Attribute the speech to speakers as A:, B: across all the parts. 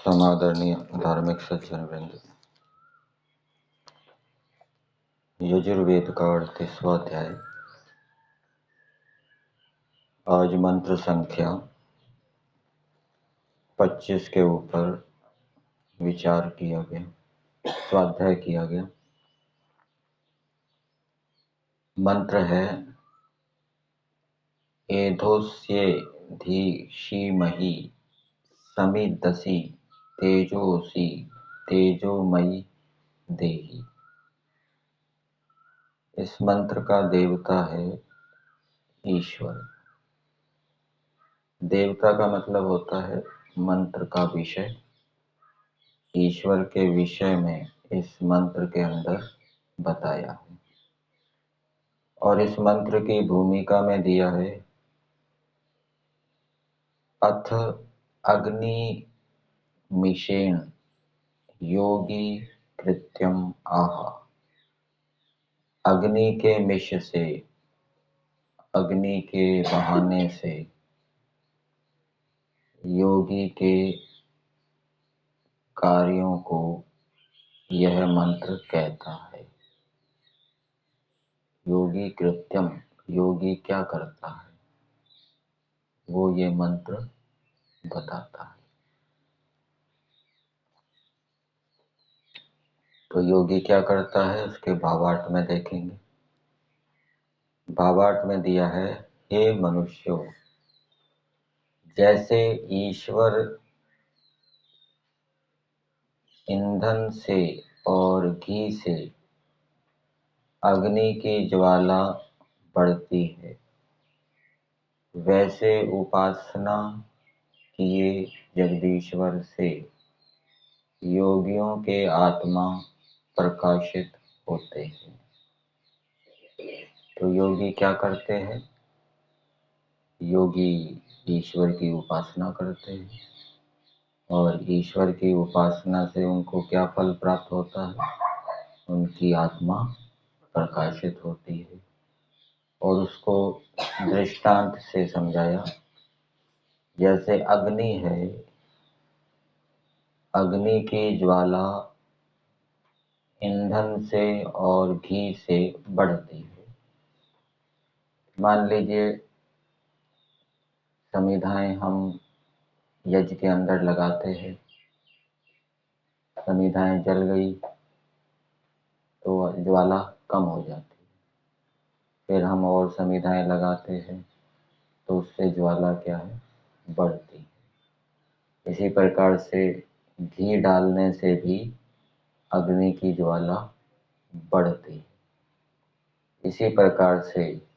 A: समादरणीय धार्मिक सज्जन वृंद, यजुर्वेद का 38वां अध्याय। आज मंत्र संख्या 25 के ऊपर विचार किया गया, स्वाध्याय किया गया। मंत्र है एधोस्ये धीषीमहि समिदसि तेजोसि तेजोमयि देहि। इस मंत्र का देवता है ईश्वर। देवता का मतलब होता है मंत्र का विषय। ईश्वर के विषय में इस मंत्र के अंदर बताया है और इस मंत्र की भूमिका में दिया है अथ अग्नि मिषेण योगी कृत्यम आह। अग्नि के मिष से, अग्नि के बहाने से योगी के कार्यों को यह मंत्र कहता है। योगी कृत्यम, योगी क्या करता है वो ये मंत्र बताता है। तो योगी क्या करता है उसके भावार्थ में देखेंगे। भावार्थ में दिया है, हे मनुष्यों, जैसे ईश्वर ईंधन से और घी से अग्नि की ज्वाला बढ़ती है, वैसे उपासना किए जगदीश्वर से योगियों के आत्मा प्रकाशित होते हैं। तो योगी क्या करते हैं? योगी ईश्वर की उपासना करते हैं और ईश्वर की उपासना से उनको क्या फल प्राप्त होता है? उनकी आत्मा प्रकाशित होती है। और उसको दृष्टांत से समझाया, जैसे अग्नि है, अग्नि की ज्वाला ईंधन से और घी से बढ़ती है। मान लीजिए समिधाएं हम यज्ञ के अंदर लगाते हैं, समिधाएं जल गई तो ज्वाला कम हो जाती है। फिर हम और समिधाएं लगाते हैं तो उससे ज्वाला क्या है? बढ़ती है। इसी प्रकार से घी डालने से भी अग्नि की ज्वाला बढ़ती है। इसी प्रकार से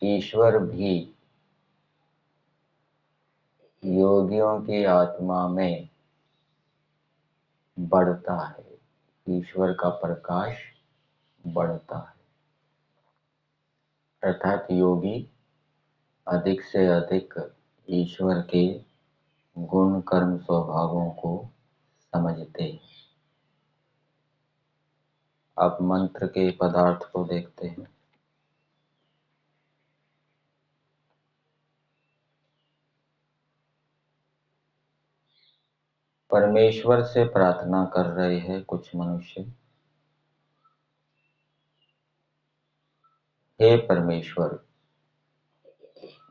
A: ईश्वर भी योगियों की आत्मा में बढ़ता है, ईश्वर का प्रकाश बढ़ता है। अर्थात योगी अधिक से अधिक ईश्वर के गुण कर्म स्वभावों को समझते हैं। अब मंत्र के पदार्थ को देखते हैं। परमेश्वर से प्रार्थना कर रहे हैं कुछ मनुष्य, हे परमेश्वर,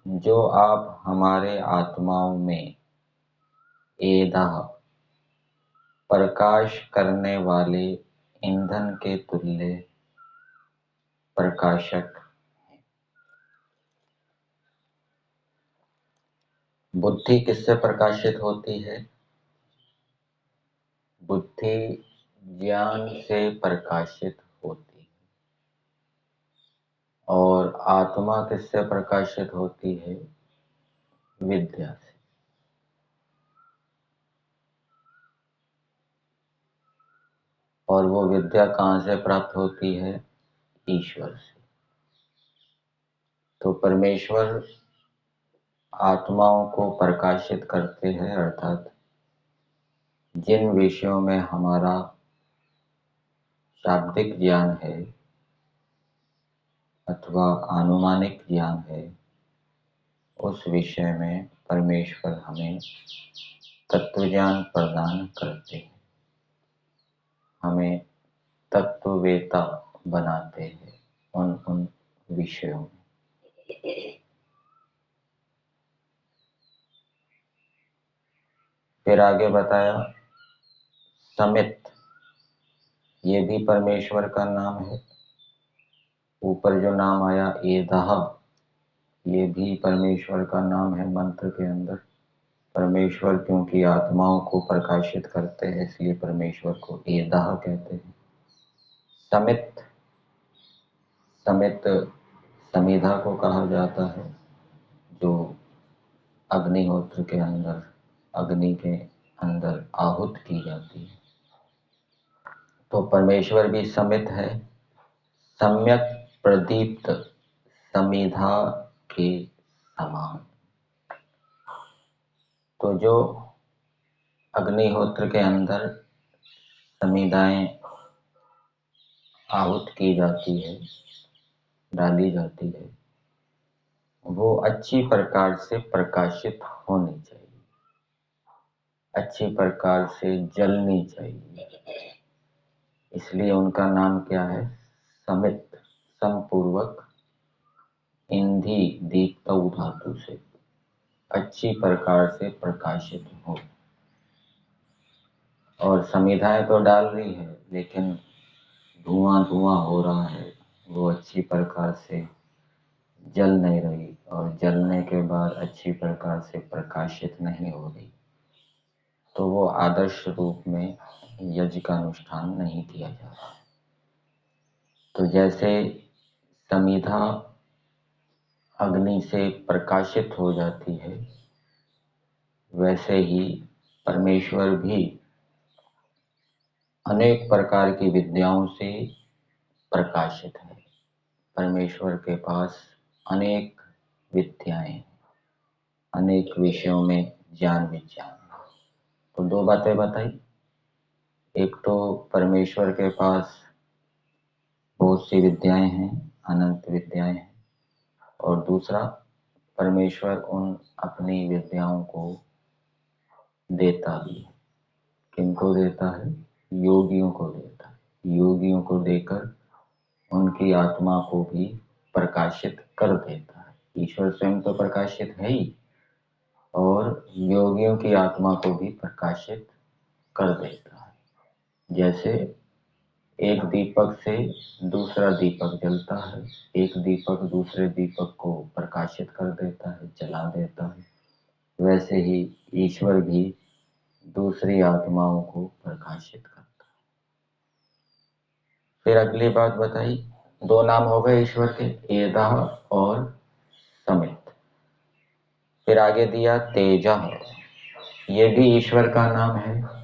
A: जो आप हमारे आत्माओं में एधा प्रकाश करने वाले ईंधन के तुल्य प्रकाशक। बुद्धि किससे प्रकाशित होती है? बुद्धि ज्ञान से प्रकाशित होती है। और आत्मा किससे प्रकाशित होती है? विद्या से। और वो विद्या कहाँ से प्राप्त होती है? ईश्वर से। तो परमेश्वर आत्माओं को प्रकाशित करते हैं, अर्थात जिन विषयों में हमारा शाब्दिक ज्ञान है अथवा आनुमानिक ज्ञान है, उस विषय में परमेश्वर हमें तत्व ज्ञान प्रदान करते हैं, हमें तत्ववेता बनाते हैं उन विषयों में। फिर आगे बताया समित, ये भी परमेश्वर का नाम है। ऊपर जो नाम आया एदह, ये भी परमेश्वर का नाम है मंत्र के अंदर। परमेश्वर क्योंकि आत्माओं को प्रकाशित करते हैं, इसलिए परमेश्वर को एदह कहते हैं। समित, समित समिधा को कहा जाता है, जो अग्निहोत्र के अंदर, अग्नि के अंदर आहुत की जाती है। तो परमेश्वर भी समित है, सम्यक प्रदीप्त समिधा के समान। तो जो अग्निहोत्र के अंदर समिधाएं आहुत की जाती है, डाली जाती है, वो अच्छी प्रकार से प्रकाशित होनी चाहिए, अच्छी प्रकार से जलनी चाहिए। इसलिए उनका नाम क्या है? समित, समपूर्वक इंधी दीप्त धातु से अच्छी प्रकार से प्रकाशित हो। और समिधाएं तो डाल रही है, लेकिन धुआं धुआं हो रहा है, वो अच्छी प्रकार से जल नहीं रही, और जलने के बाद अच्छी प्रकार से प्रकाशित नहीं हो रही, तो वो आदर्श रूप में यज्ञ का अनुष्ठान नहीं किया जा रहा। तो जैसे समिधा अग्नि से प्रकाशित हो जाती है, वैसे ही परमेश्वर भी अनेक प्रकार की विद्याओं से प्रकाशित है। परमेश्वर के पास अनेक विद्याएं, अनेक विषयों में ज्ञान विज्ञान। तो दो बातें बताई, एक तो परमेश्वर के पास बहुत सी विद्याएं हैं, अनंत विद्याएं हैं, और दूसरा परमेश्वर उन अपनी विद्याओं को देता भी है। किनको देता है? योगियों को देता है। योगियों को देकर उनकी आत्मा को भी प्रकाशित कर देता है। ईश्वर स्वयं तो प्रकाशित है ही, और योगियों की आत्मा को भी प्रकाशित कर देता है। जैसे एक दीपक से दूसरा दीपक जलता है, एक दीपक दूसरे दीपक को प्रकाशित कर देता है, जला देता है, वैसे ही ईश्वर भी दूसरी आत्माओं को प्रकाशित करता है। फिर अगली बात बताई, दो नाम हो गए ईश्वर के, एदः और समित। फिर आगे दिया तेजः, ये भी ईश्वर का नाम है।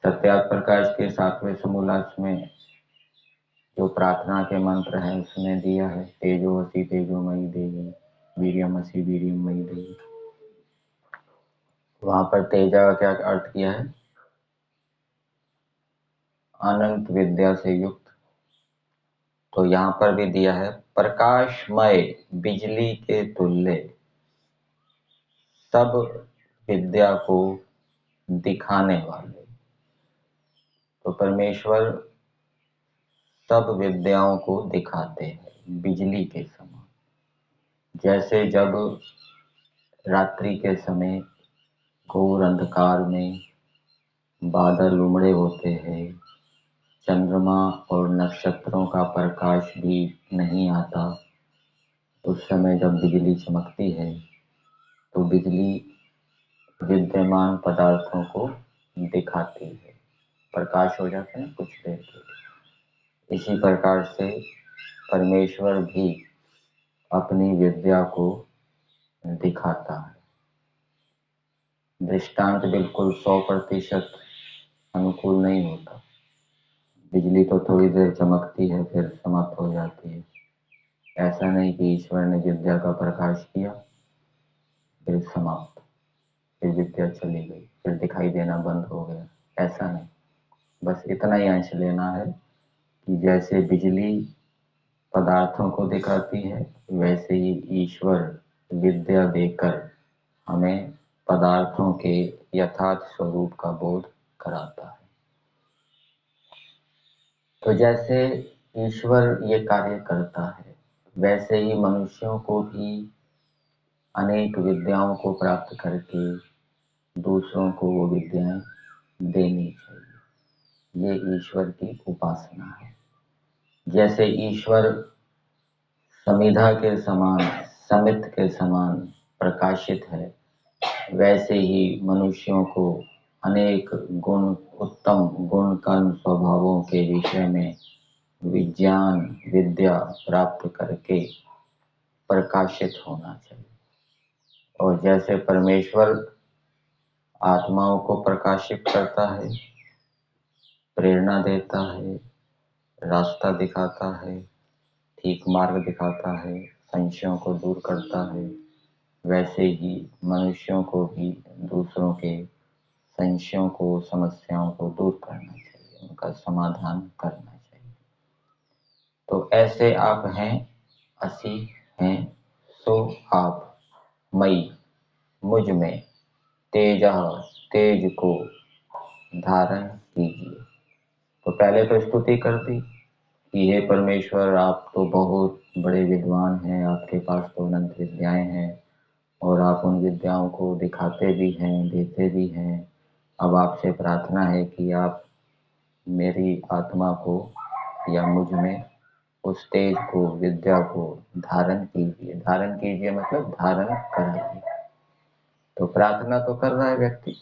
A: सत्याग प्रकाश के 7वें समूलास में जो प्रार्थना के मंत्र है उसमें दिया है तेजोवसी तेजोमयी देवी, वीर्यमसि वीर्यमयी देवी। वहां पर तेजा का क्या अर्थ किया है? अनंत विद्या से युक्त। तो यहाँ पर भी दिया है प्रकाशमय बिजली के तुल्य सब विद्या को दिखाने वाले। तो परमेश्वर सब विद्याओं को दिखाते हैं बिजली के समान। जैसे जब रात्रि के समय घोर अंधकार में बादल उमड़े होते हैं, चंद्रमा और नक्षत्रों का प्रकाश भी नहीं आता, उस समय जब बिजली चमकती है तो बिजली विद्यमान पदार्थों को दिखाती है, प्रकाश हो जाते हैं कुछ देर के लिए। इसी प्रकार से परमेश्वर भी अपनी विद्या को दिखाता है। दृष्टांत बिल्कुल 100% अनुकूल नहीं होता। बिजली तो थोड़ी देर चमकती है फिर समाप्त हो जाती है। ऐसा नहीं कि ईश्वर ने विद्या का प्रकाश किया फिर समाप्त, फिर विद्या चली गई, फिर दिखाई देना बंद हो गया, ऐसा नहीं। बस इतना ही अंश लेना है कि जैसे बिजली पदार्थों को दिखाती है, वैसे ही ईश्वर विद्या देकर हमें पदार्थों के यथार्थ स्वरूप का बोध कराता है। तो जैसे ईश्वर ये कार्य करता है, वैसे ही मनुष्यों को भी अनेक विद्याओं को प्राप्त करके दूसरों को वो विद्याएं देनी चाहिए। ये ईश्वर की उपासना है। जैसे ईश्वर समिधा के समान, समित के समान प्रकाशित है, वैसे ही मनुष्यों को अनेक गुण, उत्तम गुण कर्म स्वभावों के विषय में विज्ञान विद्या प्राप्त करके प्रकाशित होना चाहिए। और जैसे परमेश्वर आत्माओं को प्रकाशित करता है, प्रेरणा देता है, रास्ता दिखाता है, ठीक मार्ग दिखाता है, संशयों को दूर करता है, वैसे ही मनुष्यों को भी दूसरों के संशयों को, समस्याओं को दूर करना चाहिए, उनका समाधान करना चाहिए। तो ऐसे आप हैं, असी हैं, सो आप मई मुझ में तेज को धारण कीजिए। तो पहले तो स्तुति कर दी कि हे परमेश्वर, आप तो बहुत बड़े विद्वान हैं, आपके पास तो अनंत विद्याएं हैं और आप उन विद्याओं को दिखाते भी हैं, देते भी हैं। अब आपसे प्रार्थना है कि आप मेरी आत्मा को या मुझ में उस तेज को, विद्या को धारण कीजिए। धारण कीजिए मतलब धारण कराइए। तो प्रार्थना तो कर रहा है व्यक्ति,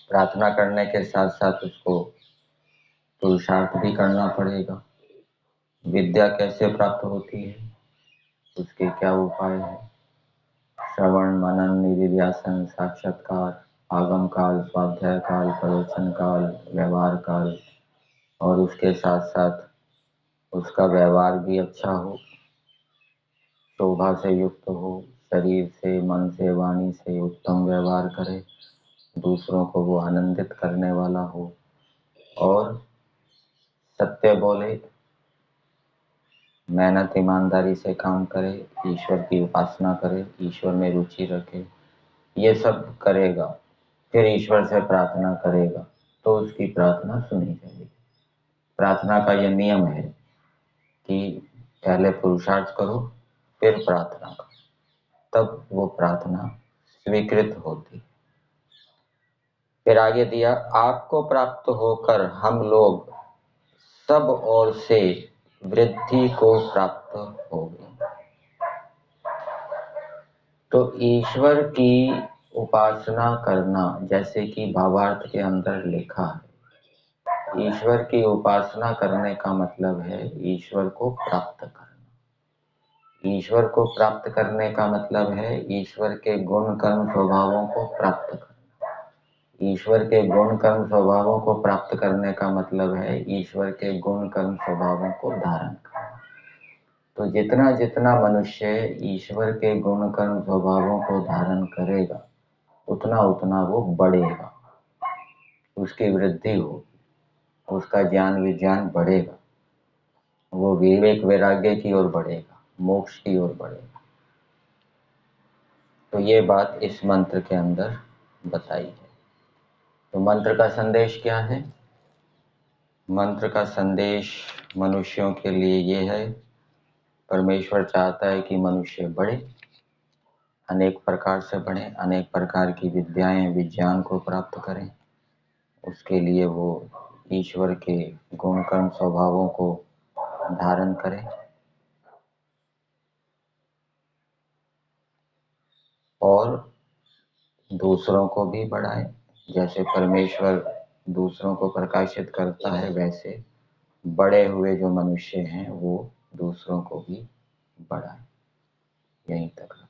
A: प्रार्थना करने के साथ साथ उसको पुरुषार्थ भी करना पड़ेगा। विद्या कैसे प्राप्त होती है, उसके क्या उपाय है? श्रवण, मनन, निधिध्यासन, साक्षात्कार, आगम काल, स्वाध्याय काल, प्रवचन काल, व्यवहार काल, और उसके साथ साथ उसका व्यवहार भी अच्छा हो, शोभा से युक्त हो, शरीर से, मन से, वाणी से उत्तम व्यवहार करे, दूसरों को वो आनंदित करने वाला हो और सत्य बोले, मेहनत ईमानदारी से काम करे, ईश्वर की उपासना करे, ईश्वर में रुचि रखे, ये सब करेगा, फिर ईश्वर से प्रार्थना करेगा तो उसकी प्रार्थना सुनी जाएगी। प्रार्थना का यह नियम है कि पहले पुरुषार्थ करो फिर प्रार्थना करो, तब वो प्रार्थना स्वीकृत होती। फिर आगे दिया, आपको प्राप्त होकर हम लोग सब ओर से वृद्धि को प्राप्त होगी। तो ईश्वर की उपासना करना, जैसे कि भावार्थ के अंदर लिखा है, ईश्वर की उपासना करने का मतलब है ईश्वर को प्राप्त करना। ईश्वर को प्राप्त करने का मतलब है ईश्वर के गुण कर्म स्वभावों को प्राप्त करना। ईश्वर के गुण कर्म स्वभावों को प्राप्त करने का मतलब है ईश्वर के गुण कर्म स्वभावों को धारण करना। तो जितना जितना मनुष्य ईश्वर के गुण कर्म स्वभावों को धारण करेगा, उतना उतना वो बढ़ेगा, उसकी वृद्धि होगी, उसका ज्ञान विज्ञान बढ़ेगा, वो विवेक वैराग्य की ओर बढ़ेगा, मोक्ष की ओर बढ़ेगा। तो ये बात इस मंत्र के अंदर बताई है। तो मंत्र का संदेश क्या है? मंत्र का संदेश मनुष्यों के लिए ये है, परमेश्वर चाहता है कि मनुष्य बढ़े, अनेक प्रकार से बढ़े, अनेक प्रकार की विद्याएं विज्ञान को प्राप्त करें, उसके लिए वो ईश्वर के गुण कर्म स्वभावों को धारण करे और दूसरों को भी बढ़ाए। जैसे परमेश्वर दूसरों को प्रकाशित करता है, वैसे बड़े हुए जो मनुष्य हैं वो दूसरों को भी बढ़ाए। यहीं तक।